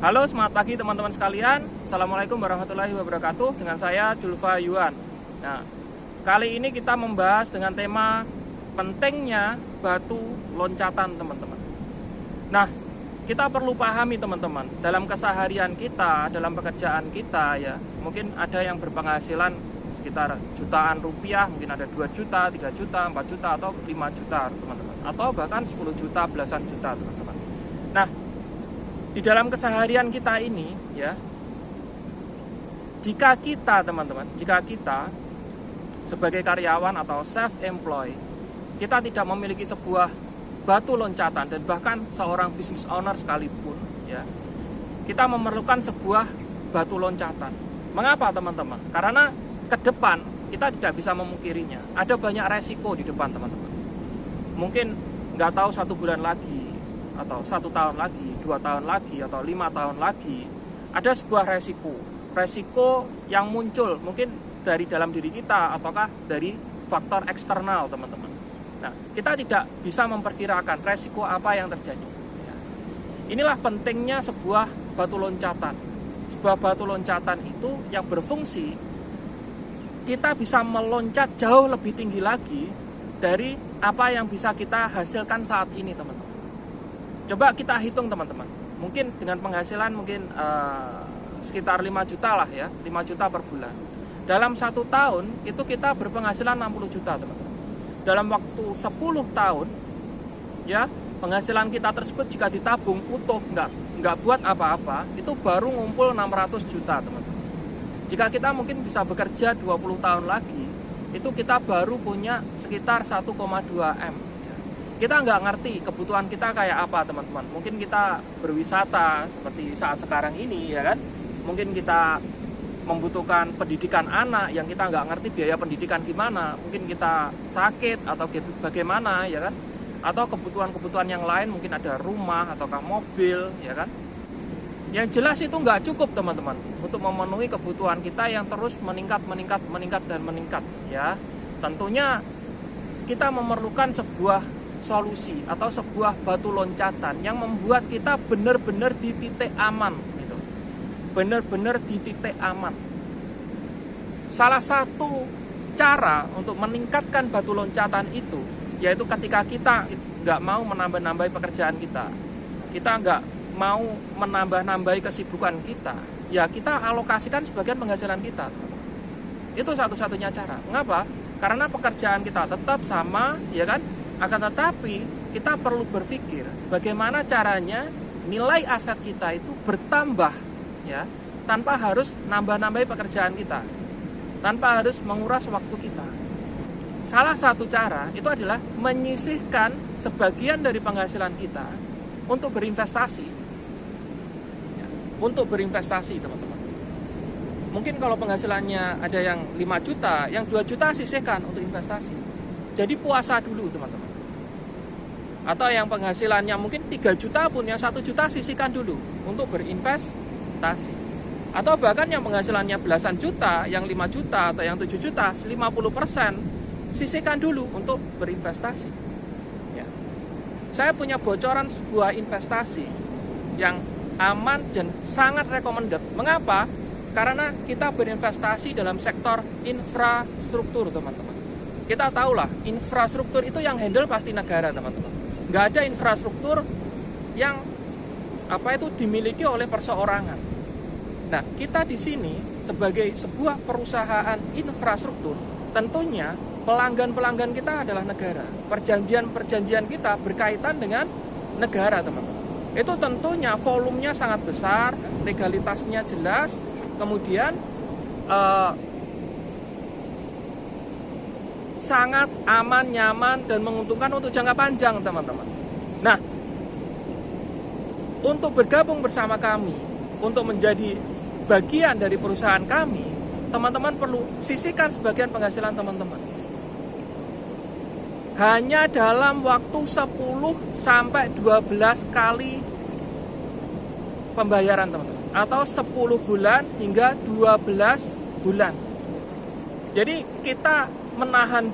Halo, selamat pagi teman-teman sekalian. Assalamualaikum warahmatullahi wabarakatuh. Dengan saya Julfa Yuan. Nah, kali ini kita membahas dengan tema pentingnya batu loncatan, teman-teman. Nah, kita perlu pahami teman-teman, dalam keseharian kita, dalam pekerjaan kita ya, mungkin ada yang berpenghasilan sekitar jutaan rupiah, mungkin ada 2 juta, 3 juta, 4 juta, atau 5 juta teman-teman, atau bahkan 10 juta, belasan juta teman-teman. Nah, di dalam keseharian kita ini ya, jika kita teman-teman, jika kita sebagai karyawan atau self-employed, kita tidak memiliki sebuah batu loncatan, dan bahkan seorang business owner sekalipun ya, kita memerlukan sebuah batu loncatan. Mengapa teman-teman? Karena ke depan kita tidak bisa memungkirinya, ada banyak resiko di depan teman-teman. Mungkin nggak tahu 1 bulan lagi, atau 1 tahun lagi, 2 tahun lagi, atau 5 tahun lagi, ada sebuah resiko yang muncul mungkin dari dalam diri kita ataukah dari faktor eksternal teman-teman. Nah, kita tidak bisa memperkirakan resiko apa yang terjadi. Inilah pentingnya sebuah batu loncatan. Sebuah batu loncatan itu yang berfungsi, kita bisa meloncat jauh lebih tinggi lagi dari apa yang bisa kita hasilkan saat ini teman-teman. Coba kita hitung teman-teman, mungkin dengan penghasilan mungkin sekitar 5 juta lah ya, 5 juta per bulan. Dalam 1 tahun itu kita berpenghasilan 60 juta teman-teman. Dalam waktu 10 tahun ya, penghasilan kita tersebut jika ditabung utuh, nggak buat apa-apa, itu baru ngumpul 600 juta teman-teman. Jika kita mungkin bisa bekerja 20 tahun lagi, itu kita baru punya sekitar 1,2 M. Kita nggak ngerti kebutuhan kita kayak apa teman-teman. Mungkin kita berwisata seperti saat sekarang ini ya kan. Mungkin kita membutuhkan pendidikan anak yang kita nggak ngerti biaya pendidikan gimana. Mungkin kita sakit atau bagaimana ya kan. Atau kebutuhan-kebutuhan yang lain, mungkin ada rumah ataukah mobil ya kan. Yang jelas itu nggak cukup teman-teman untuk memenuhi kebutuhan kita yang terus meningkat ya. Tentunya kita memerlukan sebuah solusi atau sebuah batu loncatan yang membuat kita benar-benar di titik aman gitu. Benar-benar di titik aman. Salah satu cara untuk meningkatkan batu loncatan itu yaitu ketika kita nggak mau menambah-nambahi pekerjaan kita nggak mau menambah-nambahi kesibukan kita, ya kita alokasikan sebagian penghasilan kita. Itu satu-satunya cara. Mengapa? Karena pekerjaan kita tetap sama ya kan. Akan tetapi kita perlu berpikir bagaimana caranya nilai aset kita itu bertambah ya, tanpa harus nambah-nambahi pekerjaan kita, tanpa harus menguras waktu kita. Salah satu cara itu adalah menyisihkan sebagian dari penghasilan kita untuk berinvestasi ya, untuk berinvestasi teman-teman. Mungkin kalau penghasilannya ada yang 5 juta, yang 2 juta sisihkan untuk investasi. Jadi puasa dulu teman-teman. Atau yang penghasilannya mungkin 3 juta pun, yang 1 juta sisihkan dulu untuk berinvestasi. Atau bahkan yang penghasilannya belasan juta, yang 5 juta atau yang 7 juta, 50% sisihkan dulu untuk berinvestasi ya. Saya punya bocoran sebuah investasi yang aman dan sangat recommended. Mengapa? Karena kita berinvestasi dalam sektor infrastruktur teman-teman. Kita tahulah infrastruktur itu yang handle pasti negara teman-teman. Nggak ada infrastruktur yang dimiliki oleh perseorangan. Nah, kita di sini sebagai sebuah perusahaan infrastruktur, tentunya pelanggan-pelanggan kita adalah negara. Perjanjian-perjanjian kita berkaitan dengan negara teman-teman. Itu tentunya volumenya sangat besar, legalitasnya jelas, kemudian sangat aman, nyaman, dan menguntungkan untuk jangka panjang teman-teman. Nah, untuk bergabung bersama kami, untuk menjadi bagian dari perusahaan kami, teman-teman perlu sisihkan sebagian penghasilan teman-teman. Hanya dalam waktu 10-12 kali pembayaran teman-teman, atau 10 bulan hingga 12 bulan. Jadi kita menahan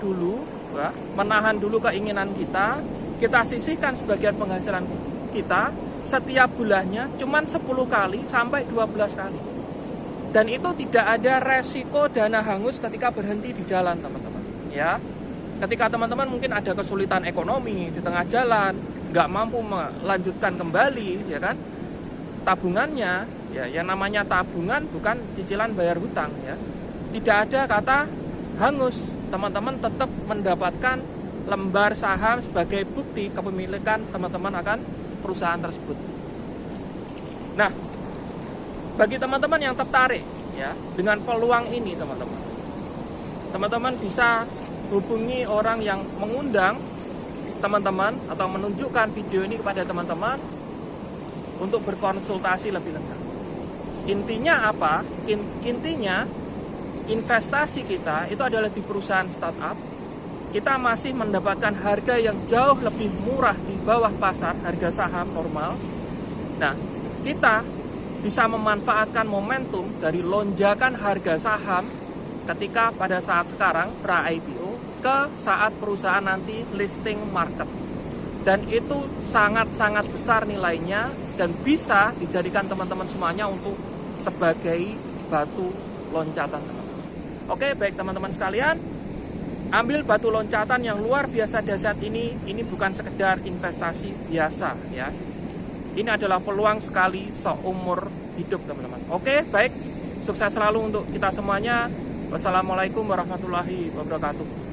dulu keinginan kita sisihkan sebagian penghasilan kita setiap bulannya cuman 10 kali sampai 12 kali. Dan itu tidak ada resiko dana hangus ketika berhenti di jalan, teman-teman. Ya, ketika teman-teman mungkin ada kesulitan ekonomi di tengah jalan, nggak mampu melanjutkan kembali, ya kan? Tabungannya, ya, yang namanya tabungan bukan cicilan bayar hutang, ya. Tidak ada kata hangus. Teman-teman tetap mendapatkan lembar saham sebagai bukti kepemilikan teman-teman akan perusahaan tersebut. Nah, bagi teman-teman yang tertarik ya dengan peluang ini, teman-teman bisa hubungi orang yang mengundang teman-teman atau menunjukkan video ini kepada teman-teman untuk berkonsultasi lebih lengkap. Intinya apa? Intinya investasi kita itu adalah di perusahaan startup. Kita masih mendapatkan harga yang jauh lebih murah di bawah pasar, harga saham normal. Nah, kita bisa memanfaatkan momentum dari lonjakan harga saham ketika pada saat sekarang pra-IPO ke saat perusahaan nanti listing market. Dan itu sangat-sangat besar nilainya dan bisa dijadikan teman-teman semuanya untuk sebagai batu loncatan, teman-teman. Oke, baik teman-teman sekalian, ambil batu loncatan yang luar biasa dahsyat ini bukan sekedar investasi biasa ya. Ini adalah peluang sekali seumur hidup, teman-teman. Oke, baik. Sukses selalu untuk kita semuanya. Wassalamualaikum warahmatullahi wabarakatuh.